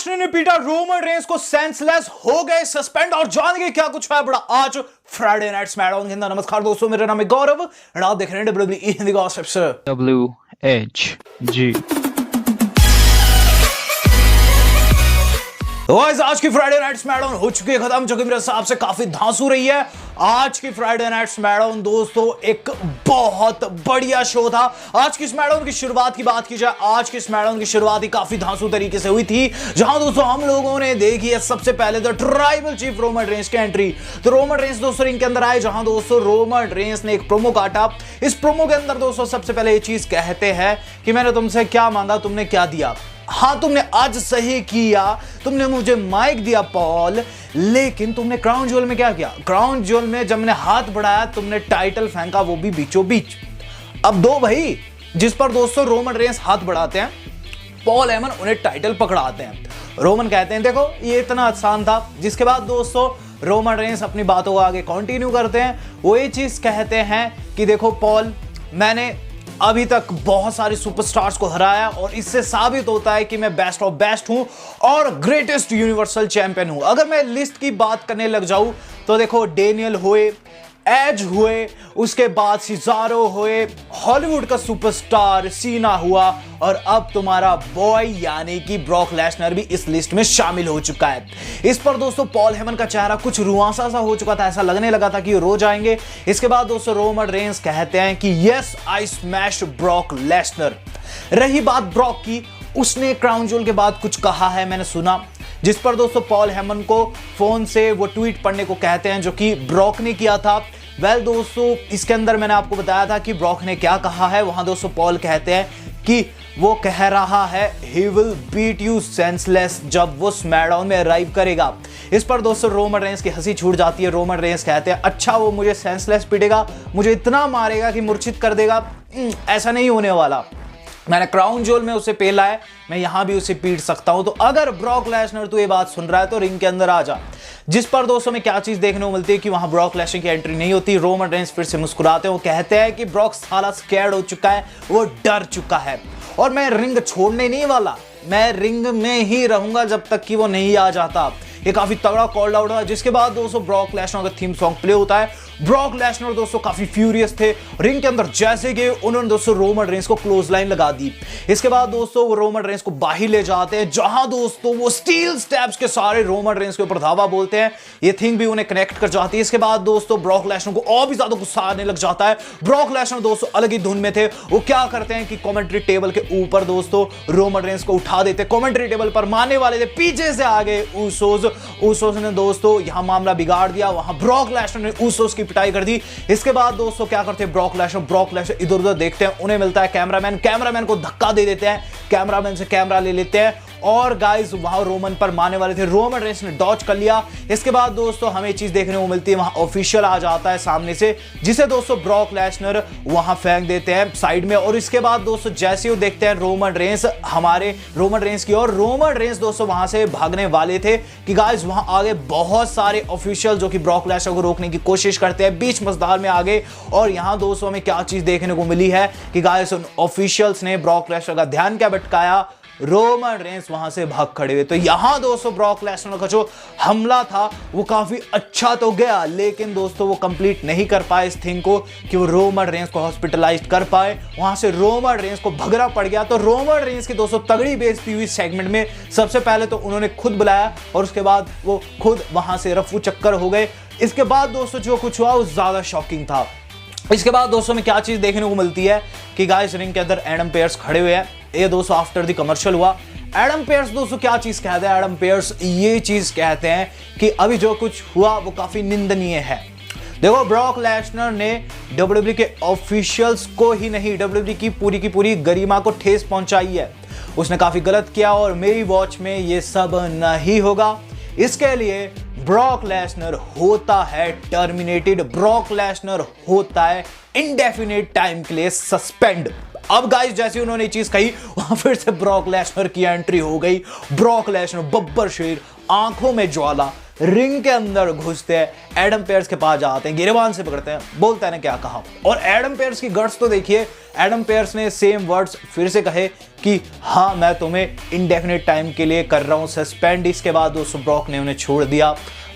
Lesnar ने पीटा Roman Reigns को, सेंसलेस हो गए सस्पेंड। और जान गए क्या कुछ है बड़ा आज फ्राइडे नाइट स्मैकडाउन के अंदर। नमस्कार दोस्तों, मेरा नाम है गौरव और आप देख रहे हैं WWE हिंदी गॉसिप्स WHG। आज की फ्राइडे नाइट स्मैकडाउन हो चुकी है खत्म, जो कि मेरे हिसाब से काफी धांसू रही है। आज की फ्राइडे नाइट स्मैकडाउन दोस्तों एक बहुत बढ़िया शो था। आज की स्मैकडाउन की शुरुआत की बात की जाए, आज की स्मैकडाउन की शुरुआत ही काफी धांसू तरीके से हुई थी, जहां दोस्तों हम लोगों ने देखी है सबसे पहले the tribal chief Roman Reigns की एंट्री। तो रोमन रेंस दोस्तों रिंग के अंदर आए, जहां दोस्तों रोमन रेंस ने एक प्रोमो काटा। इस प्रोमो के अंदर दोस्तों सबसे पहले ये चीज कहते हैं कि मैंने तुमसे क्या मांगा, तुमने क्या दिया। हाँ, तुमने आज सही किया, तुमने मुझे माइक दिया पॉल, लेकिन तुमने क्राउन ज्वेल में क्या किया? क्राउन ज्वेल में जब मैंने हाथ बढ़ाया तुमने टाइटल फेंका, वो भी बीचों बीच। अब दो भाई जिस पर दोस्तों रोमन रेंस हाथ बढ़ाते हैं, पॉल हेमन उन्हें टाइटल पकड़ाते हैं। रोमन कहते हैं देखो ये इतना आसान था। जिसके बाद दोस्तों रोमन रेंस अपनी बातों को आगे कंटिन्यू करते हैं। वो ये चीज कहते हैं कि देखो पॉल, मैंने अभी तक बहुत सारे सुपरस्टार्स को हराया और इससे साबित होता है कि मैं बेस्ट ऑफ बेस्ट हूं और ग्रेटेस्ट यूनिवर्सल चैंपियन हूं। अगर मैं लिस्ट की बात करने लग जाऊं तो देखो डेनियल हुए, एज हुए, उसके बाद सिजारो हुए, हॉलीवुड का सुपरस्टार सीना हुआ और अब तुम्हारा बॉय यानी कि ब्रॉक लेसनर भी इस लिस्ट में शामिल हो चुका है। इस पर दोस्तों पॉल हेमन का चेहरा कुछ रुआंसा सा हो चुका था, ऐसा लगने लगा था कि रो जाएंगे। इसके बाद दोस्तों रोमन रेंस कहते हैं कि yes I smashed Brock Lesnar. रही बात ब्रॉक की, उसने क्राउन ज्वेल के बाद कुछ कहा है मैंने सुना, जिस पर दोस्तों पॉल हेमन को फोन से वो ट्वीट पढ़ने को कहते हैं जो कि ब्रॉक ने किया था। वेल दोस्तों इसके अंदर मैंने आपको बताया था कि ब्रॉक ने क्या कहा है। वहां दोस्तों पॉल कहते हैं कि वो कह रहा है he will beat you senseless जब वो स्मैकडाउन में अराइव करेगा। इस पर दोस्तों रोमन रेंस की हंसी छूट जाती है। रोमन रेंस कहते हैं अच्छा वो मुझे सेंसलेस पीटेगा, मुझे इतना मारेगा कि मूर्छित कर देगा। ऐसा नहीं होने वाला, मैंने क्राउन ज्वेल में उसे पेला है, मैं यहां भी उसे पीट सकता हूं। तो अगर ब्रॉक लेसनर तू ये बात सुन रहा है तो रिंग के अंदर आ जा। जिस पर दोस्तों में क्या चीज देखने को मिलती है कि वहां ब्रॉक लेसनर की एंट्री नहीं होती। रोमन रेंस फिर से मुस्कुराते हैं, वो कहते हैं कि ब्रॉक साला स्कैर्ड हो चुका है, वो डर चुका है और मैं रिंग छोड़ने नहीं वाला, मैं रिंग में ही रहूंगा जब तक कि वो नहीं आ जाता। ये काफी तगड़ा कॉल आउट हुआ। जिसके बाद दोस्तों ब्रॉक लेसनर का थीम सॉन्ग प्ले होता है। ब्रॉक लेसनर दोस्तों काफी फ्यूरियस थे, रिंग के अंदर जैसे गए उन्होंने दोस्तों रोमन रेंस को क्लोज लाइन लगा दी। इसके बाद दोस्तों वो रोमन रेंस को बाहर ले जाते हैं, जहां दोस्तों वो स्टील स्टेप्स के सारे रोमन रेंस के ऊपर धावा बोलते हैं। ये थिंग भी उन्हें कनेक्ट कर जाती है। इसके बाद दोस्तों ब्रॉक लेसनर को और भी ज्यादा गुस्सा आने लग जाता है। ब्रॉक लेसनर दोस्तों अलग ही धुन में थे। वो क्या करते हैं कि कमेंट्री टेबल के ऊपर दोस्तों रोमन रेंस को उठा देते। कमेंट्री टेबल पर मारने वाले थे, पीछे से आ गए ऊसोस ने दोस्तों यहां मामला बिगाड़ दिया। वहां ब्रॉक लेसनर ने ऊसोस की पिटाई कर दी। इसके बाद दोस्तों क्या करते हैं ब्रॉक लेसनर इधर उधर देखते हैं, उन्हें मिलता है कैमरामैन को धक्का दे देते हैं, कैमरामैन से कैमरा ले लेते हैं और गाइस वहां रोमन पर मारने वाले थे। रोमन रेंस ने डॉज कर लिया। इसके बाद दोस्तों हमें चीज देखने को मिलती है, वहां ऑफिशियल आ जाता है सामने से, जिसे दोस्तों ब्रॉक लेसनर वहां फेंक देते हैं साइड में। और इसके बाद दोस्तों जैसे ही देखते हैं रोमन रेंस हमारे रोमन रेंस की, और रोमन रेंस दोस्तों वहां से भागने वाले थे कि गाइस वहां आगे बहुत सारे ऑफिशियल जो कि ब्रॉक लेसनर को रोकने की कोशिश करते हैं, बीच मजदार में आगे। और यहां दोस्तों हमें क्या चीज देखने को मिली है कि गाइस उन ऑफिशियल्स ने ब्रॉक लेसनर का ध्यान क्या भटकाया, रोमन रेंस वहां से भाग खड़े हुए। तो यहां दोस्तों ब्रॉक लेसनर का जो हमला था वो काफी अच्छा तो गया, लेकिन दोस्तों वो कंप्लीट नहीं कर पाए इस थिंग को कि वो रोमन रेंस को हॉस्पिटलाइज कर पाए। वहां से रोमन रेंस को भगना पड़ गया। तो रोमन रेंस की दोस्तों तगड़ी बेइज्जती हुई सेगमेंट में। सबसे पहले तो उन्होंने खुद बुलाया और उसके बाद वो खुद वहां से रफू चक्कर हो गए। इसके बाद दोस्तों जो कुछ हुआ वो ज्यादा शॉकिंग था। इसके बाद दोस्तों में क्या चीज देखने को मिलती है कि गाइस रिंग के अंदर एडम पेयर्स खड़े हुए हैं। ये दोस्तों आफ्टर द कमर्शियल हुआ। एडम पेयर्स दोस्तों क्या चीज कहते हैं, एडम पेयर्स ये चीज कहते हैं कि अभी जो कुछ हुआ वो काफी निंदनीय है। देखो ब्रॉक लेसनर ने WWE के ऑफिशियल्स को ही नहीं, WWE की पूरी गरिमा को ठेस पहुंचाई है। उसने काफी गलत किया और मेरी वॉच में ये सब नहीं होगा। इसके लिए ब्रॉक लेसनर होता है टर्मिनेटेड, ब्रॉक लेसनर होता है इंडेफिनिट टाइम के लिए सस्पेंड। अब गाइस जैसे उन्होंने चीज कही वहां फिर से ब्रॉक लेसनर की एंट्री हो गई। ब्रॉक लेसनर बब्बर शेर, आंखों में ज्वाला, रिंग के अंदर घुसते हैं, एडम पेयर्स के पास जाते हैं, गिरेबान से पकड़ते हैं, बोलते हैं ना क्या कहा। और एडम पेयर्स की गट्स तो देखिए, एडम पेयर्स ने सेम वर्ड्स फिर से कहे कि हाँ मैं तुम्हें इंडेफिनिट टाइम के लिए कर रहा हूं सस्पेंड। इसके बाद दोस्तों ब्रॉक ने उन्हें छोड़ दिया,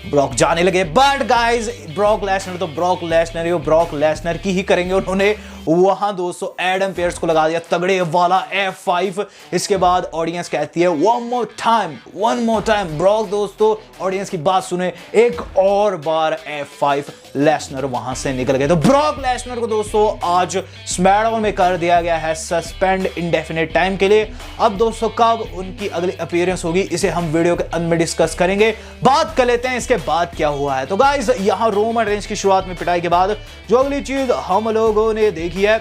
ब्रॉक जाने लगे। बट गाइस ब्रॉक लेसनर तो ब्रॉक लेसनर ही, वो ब्रॉक लेसनर की ही करेंगे। उन्होंने वहां दोस्तों एडम पेयर्स को लगा दिया तगड़े वाला F5। इसके बाद ऑडियंस कहती है वन मोर टाइम ब्रॉक। दोस्तों ऑडियंस की बात सुने, एक और बार F5, लेसनर वहां से निकल गए। तो ब्रॉक लेसनर को दोस्तों आज स्मैकडाउन में कर दिया गया है सस्पेंड इंडेफिनिट टाइम के लिए। अब दोस्तों कब उनकी अगली अपीयरेंस होगी इसे हम वीडियो के अंत में डिस्कस करेंगे। बात कर लेते हैं इसके बाद क्या हुआ है। तो गाइस यहां रोमन रेंज की शुरुआत में पिटाई के बाद जो अगली चीज हम लोगों ने देखी है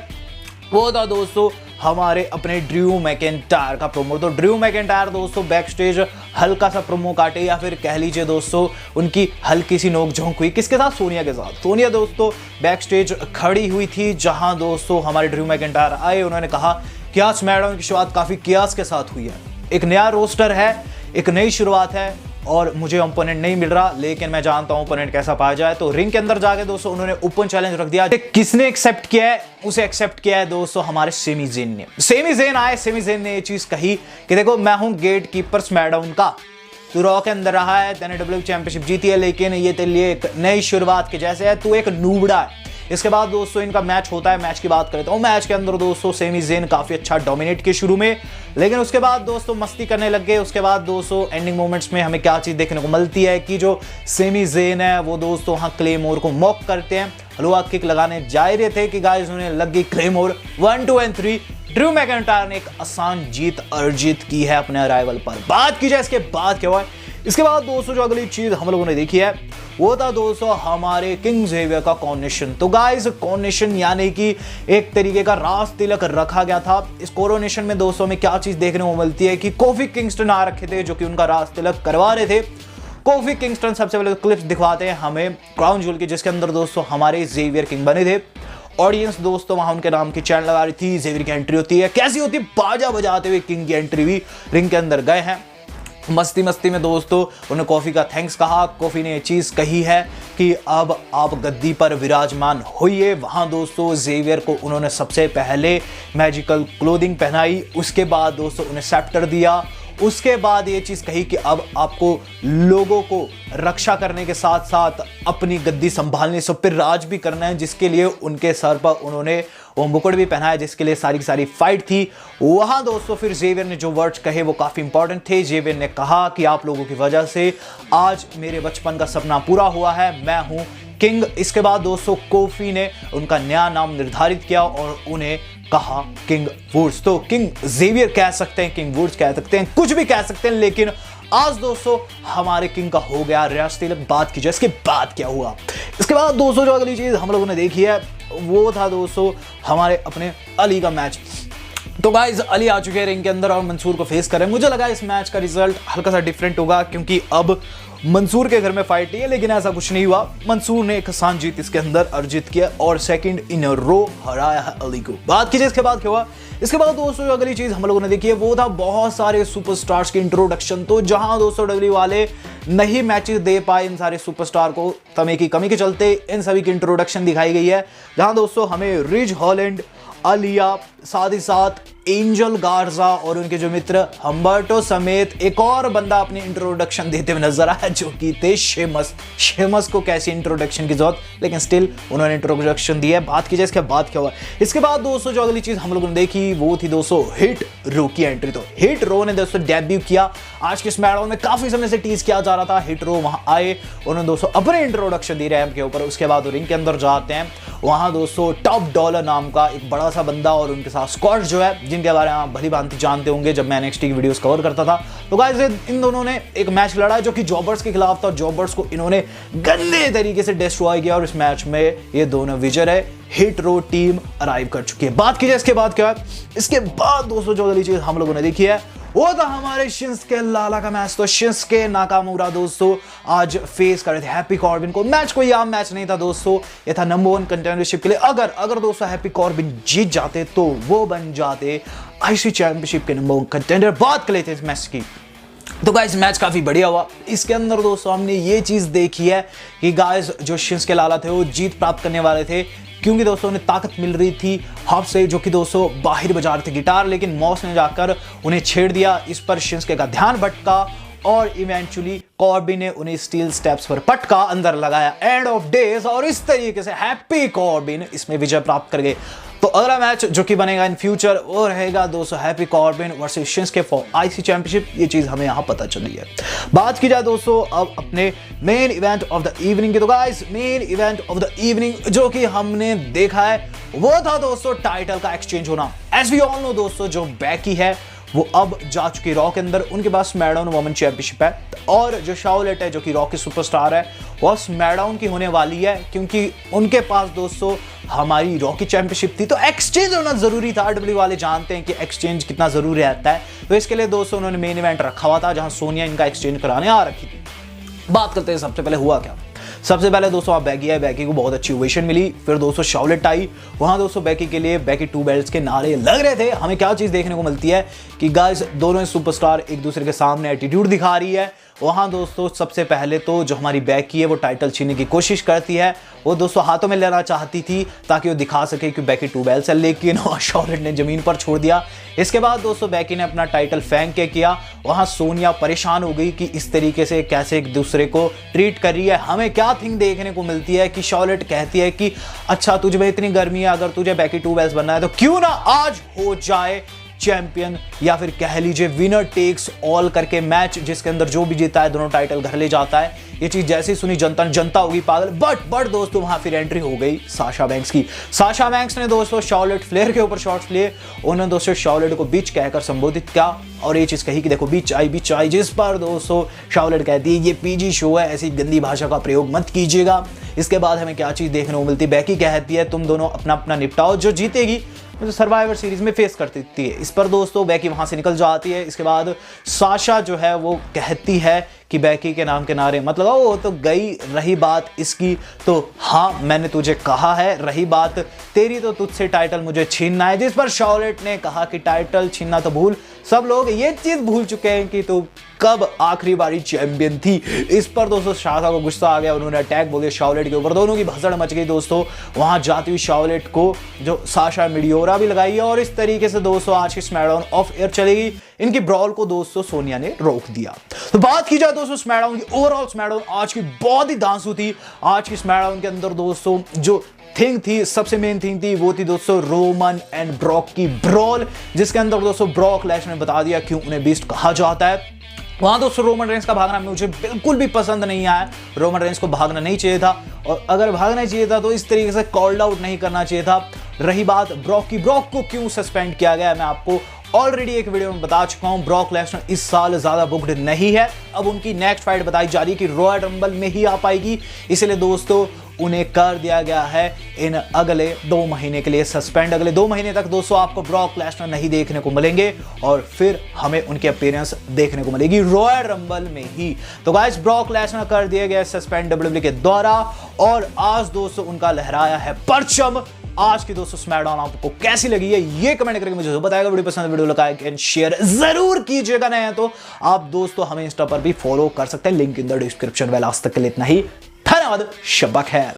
वो था दोस्तों हमारे अपने ड्रू मैकिंटायर का प्रोमो। तो ड्रू मैकिंटायर दोस्तों बैक स्टेज हल्का सा प्रोमो काटे, या फिर कह लीजिए दोस्तों उनकी हल्की सी नोकझोंक हुई। किसके साथ? सोनिया के साथ। सोनिया दोस्तों बैक स्टेज खड़ी हुई थी, जहां दोस्तों हमारे ड्रू मैकिंटायर आए। उन्होंने कहा कि आज स्मैकडाउन की शुरुआत काफी कियास के साथ हुई है, एक नया रोस्टर है, एक नई शुरुआत है और मुझे ओपोनेंट नहीं मिल रहा, लेकिन मैं जानता हूं ओपोनेंट कैसा पाया जाए। तो रिंग के अंदर जाके दोस्तों उन्होंने ओपन चैलेंज रख दिया। किसने एक्सेप्ट किया है? उसे एक्सेप्ट किया है दोस्तों हमारे सेमी ज़ेन ने। सेमी ज़ेन आए, सेमी ज़ेन ने ये चीज कही कि देखो मैं हूं गेट कीपर स्मैकडाउन का, तू रॉ के अंदर रहा है, तूने डब्ल्यूडब्ल्यूई चैंपियनशिप जीती है, लेकिन ये तेरे लिए एक नई शुरुआत के जैसे है, तू एक नूबड़ा है। इसके बाद दोस्तों इनका मैच होता है। मैच की बात करें तो मैच के अंदर दोस्तों सेमी ज़ेन काफी अच्छा डोमिनेट किए शुरू में, लेकिन उसके बाद दोस्तों मस्ती करने लग गए। उसके बाद दोस्तों एंडिंग मोमेंट्स में हमें क्या चीज देखने को मिलती है कि जो सेमी ज़ेन है वो दोस्तों वहां क्लेमोर को मॉक करते हैं। हलवा किक लगाने जा रहे थे कि गाइस उन्हें लग गई क्लेमोर। 1 2 and 3 ड्रू मैकिंटायर ने एक आसान जीत अर्जित की है अपने अराइवल पर। बात की जाए इसके बाद क्या हुआ है, इसके बाद दोस्तों जो अगली चीज हम लोगों ने देखी है वो था दोस्तों हमारे किंग ज़ेवियर का कॉरोनेशन। तो गाइस कॉरोनेशन यानी कि एक तरीके का राज तिलक रखा गया था। इस कॉरोनेशन में दोस्तों में क्या चीज देखने को मिलती है कि कोफी किंगस्टन आ रखे थे जो कि उनका राज तिलक करवा रहे थे। कोफी किंगस्टन सबसे पहले क्लिप्स दिखवाते हैं हमें क्राउन ज्वेल की, जिसके अंदर दोस्तों हमारे ज़ेवियर किंग बने थे। ऑडियंस दोस्तों वहां उनके नाम की चैन लगा रही थी। ज़ेवियर की एंट्री होती है, कैसी होती है? बाजा बजाते हुए किंग की एंट्री हुई, रिंग के अंदर गए हैं। मस्ती मस्ती में दोस्तों उन्होंने कॉफी का थैंक्स कहा। कॉफी ने ये चीज कही है कि अब आप गद्दी पर विराजमान होइए। वहां दोस्तों ज़ेवियर को उन्होंने सबसे पहले मैजिकल क्लोथिंग पहनाई, उसके बाद दोस्तों उन्हें सेप्टर दिया। उसके बाद ये चीज कही कि अब आपको लोगों को रक्षा करने के साथ साथ अपनी गद्दी संभालने, सब पर राज भी करना है, जिसके लिए उनके सर पर उन्होंने वो मुकुट भी पहनाया, जिसके लिए सारी की सारी फाइट थी। वहां दोस्तों फिर ज़ेवियर ने जो वर्ड्स कहे वो काफी इंपॉर्टेंट थे। ज़ेवियर ने कहा कि आप लोगों की वजह से आज मेरे बचपन का सपना पूरा हुआ है, मैं हूं किंग। इसके बाद दोस्तों कोफी ने उनका नया नाम निर्धारित किया और उन्हें कहा किंग वुड्स। तो किंग ज़ेवियर कह सकते हैं, किंग वुड्स कह सकते हैं, कुछ भी कह सकते हैं, लेकिन आज दोस्तों हमारे किंग का हो गया राज तिलक। बात की जाए इसके बाद क्या हुआ, इसके बाद दोस्तों जो अगली चीज हम लोगों ने देखी है वो था दोस्तों हमारे अपने अली का मैच। तो गाइस अली आ चुके हैं रिंग के अंदर और मंसूर को फेस कर रहे हैं। मुझे लगा इस मैच का रिजल्ट हल्का सा डिफरेंट होगा क्योंकि अब मंसूर के घर में फाइट है, लेकिन ऐसा कुछ नहीं हुआ। मंसूर ने एक आसान जीत इसके अंदर अर्जित किया और सेकंड इन अ रो हराया है अली को। बात कीजिए इसके बाद क्या हुआ, इसके बाद दोस्तों जो अगली चीज हम लोगों ने देखी है वो था बहुत सारे सुपरस्टार्स के इंट्रोडक्शन। तो जहां दोस्तों डब्ल्यू वाले नहीं मैचेस दे पाए इन सारे सुपरस्टार को समय की कमी के चलते, इन सभी की इंट्रोडक्शन दिखाई गई है। जहां दोस्तों हमें रिज हॉलैंड, आलिया, साथ ही साथ एंजल गार्जा और उनके जो मित्र हम्बर्टो समेत एक और बंदा अपनी इंट्रोडक्शन देते हुए नजर आया जो कि थे शेमस। शेमस को कैसी इंट्रोडक्शन की जरूरत, लेकिन स्टिल उन्होंने इंट्रोडक्शन दी है। बात की जाए इसके बाद क्या हुआ, इसके बाद दोस्तों जो अगली चीज हम लोगों ने देखी वो थी दोस्तों हिट रो की एंट्री। तो हिट रो ने दोस्तों डेब्यू किया आज के स्मैकडाउन में। काफी समय से टीज किया जा रहा था, हिट रो वहां आए, उन्होंने दोस्तों अपने इंट्रोडक्शन दी रैंप के ऊपर। उसके बाद रिंग के अंदर जाते हैं, वहां दोस्तों टॉप डॉलर नाम का एक बड़ा सा बंदा और उनके साथ स्कॉट जो है, जिनके बारे में आप भली भांति जानते होंगे जब मैं NXT की वीडियोस कवर करता था। तो गाइस इन दोनों ने एक मैच लड़ा जो कि जॉबर्स के खिलाफ था। जॉबर्स को इन्होंने गंदे तरीके से डिस्ट्रॉय किया और इस मैच में ये दोनों विजय है। हिट रो टीम अराइव कर चुकी है। बात कीजिए इसके बाद क्या है, इसके बाद दोस्तों जो अगली चीज हम लोगों ने देखी है वो था हमारे शिंस्के लाला का मैच। तो शिंस्के नाकामुरा दोस्तों आज फेस कर रहे थे हैप्पी कॉर्बिन को। मैच कोई आम मैच नहीं था दोस्तों, ये था नंबर 1 कंटेंडरशिप के लिए। अगर दोस्तों हैप्पी कॉर्बिन जीत जाते तो वो बन जाते IC चैंपियनशिप के नंबर 1 कंटेंडर। बात कर लेते हैं इस मैच की। तो गाइस मैच काफी बढ़िया हुआ। इसके अंदर दोस्तों हमने ये चीज देखी है कि गाइस जो शिंस्के लाला थे वो जीत प्राप्त करने वाले थे क्योंकि दोस्तों उन्हें ताकत मिल रही थी हब से, जो कि दोस्तों बाहर बजा रहे थे गिटार, लेकिन मॉस ने जाकर उन्हें छेड़ दिया। इस पर शिंस्के का ध्यान भटका और इवेंचुअली कॉर्बिन ने उन्हें स्टील स्टेप्स पर पटका, अंदर लगाया एंड ऑफ डेज, और इस तरीके से हैप्पी कॉर्बिन इसमें विजय प्राप्त कर गए। तो अगला मैच जो कि बनेगा इन फ्यूचर वो रहेगा दोस्तों happy Corbin versus Shinsuke for IC championship. ये चीज हमें यहां पता चली है। बात की जाए दोस्तों अब अपने main event of the evening की, तो guys main event of the evening जो कि हमने देखा है वो था दोस्तों टाइटल का एक्सचेंज होना। एज वी ऑल नो दोस्तों, जो बैकी है वो अब जा चुकी रॉ के अंदर, उनके पास स्मैकडाउन वुमेन चैंपियनशिप है, और जो शार्लेट है जो कि रॉ की सुपरस्टार है वो स्मैकडाउन की होने वाली है, क्योंकि उनके पास दोस्तों हमारी रॉ की चैंपियनशिप थी। तो एक्सचेंज होना जरूरी था। डब्ल्यू वाले जानते हैं कि एक्सचेंज कितना जरूरी रहता है, तो इसके लिए दोस्तों उन्होंने मेन इवेंट रखा हुआ था जहां सोनिया इनका एक्सचेंज कराने आ रखी थी। बात करते हैं सबसे पहले हुआ क्या। सबसे पहले दोस्तों आप बैकी है, बैकी को बहुत अच्छी ओवेशन मिली। फिर दोस्तों शार्लेट आई, वहां दोस्तों बैकी के लिए बैकी 2 बेल्ट्स के नारे लग रहे थे। हमें क्या चीज देखने को मिलती है कि गाइस दोनों सुपरस्टार एक दूसरे के सामने एटीट्यूड दिखा रही है। वहां दोस्तों सबसे पहले तो जो हमारी बैकी है वो टाइटल छीनने की कोशिश करती है, वो दोस्तों हाथों में लेना चाहती थी ताकि वो दिखा सके कि बैकी 2 बेल्ट्स है, लेकिन शार्लेट ने जमीन पर छोड़ दिया। इसके बाद दोस्तों बैकी ने अपना टाइटल फेंक के किया। वहां सोनिया परेशान हो गई कि इस तरीके से कैसे एक दूसरे को ट्रीट कर रही है। हमें क्या थिंग देखने को मिलती है कि शार्लेट कहती है कि अच्छा तुझ में इतनी गर्मी है, अगर तुझे बैकी 2 बेल्ट्स बनना है तो क्यों ना आज हो जाए चैंपियन, या फिर कह लीजिए विनर टेक्स ऑल करके मैच, जिसके अंदर जो भी जीता है दोनों टाइटल घर ले जाता है। ये चीज जैसे ही सुनी जनता होगी पागल। बट दोस्तों वहां फिर एंट्री हो गई साशा बैंक्स की। साशा बैंक्स ने दोस्तों शार्लेट फ्लेयर के ऊपर शॉट्स लिए। उन्होंने दोस्तों शार्लेट को बीच कहकर संबोधित किया और ये चीज कही कि देखो बीच आई, जिस पर दोस्तों शार्लेट कहती है ये पीजी शो है, ऐसी गंदी भाषा का प्रयोग मत कीजिएगा। इसके बाद हमें क्या चीज देखने को मिलती है, बैकी कहती है तुम दोनों अपना अपना निपटाओ, जो जीतेगी तो सर्वाइवर सीरीज में फेस कर देती है। इस पर दोस्तों बैकी वहां से निकल जाती है। इसके बाद साशा जो है वो कहती है कि बैकी के नाम के नारे मत लगाओ, वो तो गई। रही बात इसकी तो हाँ मैंने तुझे कहा है, रही बात तेरी तो तुझसे टाइटल मुझे छीनना है। जिस पर शार्लेट ने कहा कि टाइटल छीनना तो भूल, सब लोग ये चीज भूल चुके हैं कि तू कब आखिरी बारी चैंपियन थी। इस पर दोस्तों साशा को गुस्सा आ गया, उन्होंने अटैक बोले शार्लेट के ऊपर। दोनों की भसड़ मच गई दोस्तों। वहां जाती हुई शार्लेट को जो साशा मिडियोरा भी लगाई है, और इस तरीके से दोस्तों आज की स्मैकडाउन ऑफ एयर चलेगी। इनकी ब्रॉल को दोस्तों सोनिया ने रोक दिया। तो बात की जाए दोस्तों स्मैकडाउन की, ओवरऑल स्मैकडाउन आज की बहुत ही धांसू थी। आज की स्मैकडाउन के अंदर दोस्तों जो थिंग थी, सबसे मेन थिंग थी, वो थी दोस्तों रोमन एंड ब्रॉक की ब्रॉल, जिसके अंदर दोस्तों ब्रॉक लेसनर ने बता दिया क्यों उन्हें बीस्ट कहा जाता है। वहां दोस्तों रोमन रेंस का भागना मुझे बिल्कुल भी पसंद नहीं आया। रोमन रेंस को भागना नहीं चाहिए था, और अगर भागना चाहिए था तो इस तरीके से कॉल्ड आउट नहीं करना चाहिए था। रही बात ब्रॉक की, ब्रॉक को क्यों सस्पेंड किया गया, मैं आपको ऑलरेडी एक वीडियो में बता चुका हूं। ब्रॉक लेसनर इस साल ज्यादा बुक्ड नहीं है। अब उनकी नेक्स्ट फाइट बताई जा रही है कि रॉयल रंबल में ही आ पाएगी, इसलिए दोस्तों उन्हें कर दिया गया है इन अगले 2 महीने के लिए सस्पेंड। अगले 2 महीने तक दोस्तों आपको ब्रॉक लेसनर नहीं देखने को मिलेंगे, और फिर हमें उनकी अपीयरेंस देखने को मिलेगी रॉयल रंबल में ही। तो गाइस ब्रॉक लेसनर कर दिए गए सस्पेंड डब्ल्यूडब्ल्यूई के द्वारा, और आज दोस्तों उनका लहराया है परचम। आज की दोस्तों स्मैकडाउन आपको कैसी लगी है ये कमेंट करके मुझे बताएगा। वीडियो पसंद, वीडियो लाइक एंड शेयर जरूर कीजिएगा। नए हैं तो आप दोस्तों हमें इंस्टा पर भी फॉलो कर सकते हैं, link in the description. Well आज तक के लिए इतना ही, धन्यवाद, शब्बा खैर।